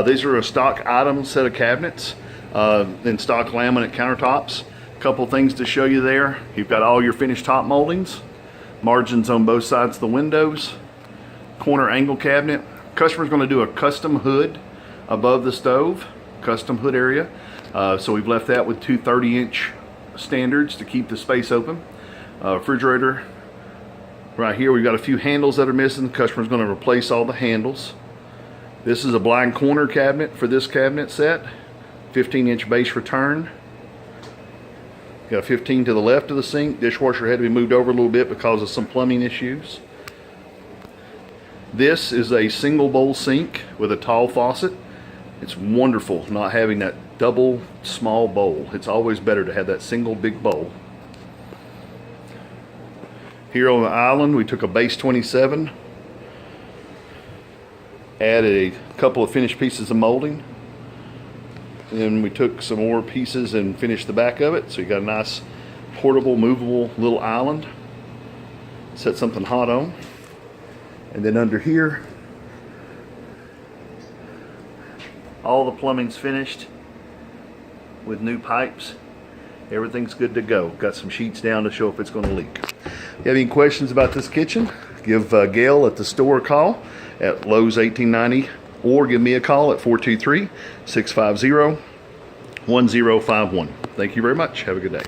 These are a stock item set of cabinets in stock laminate countertops. A couple things to show you there. You've got all your finished top moldings, margins on both sides of the windows, corner angle cabinet. Customer's going to do a custom hood above the stove, custom hood area. So we've left that with two 30-inch standards to keep the space open. Refrigerator right here, we've got a few handles that are missing. The customer's going to replace all the handles. This is a blind corner cabinet for this cabinet set, 15-inch base return. Got a 15 to the left of the sink. Dishwasher had to be moved over a little bit because of some plumbing issues. This is a single bowl sink with a tall faucet. It's wonderful not having that double small bowl. It's always better to have that single big bowl. Here on the island, we took a base 27, added a couple of finished pieces of molding, then we took some more pieces and finished the back of it. So you got a nice portable, movable little island. Set something hot on. And then under here, all the plumbing's finished with new pipes. Everything's good to go. Got some sheets down to show if it's going to leak. If you have any questions about this kitchen, give Gail at the store a call at Lowe's 1890, or give me a call at 423-650-1051. Thank you very much. Have a good day.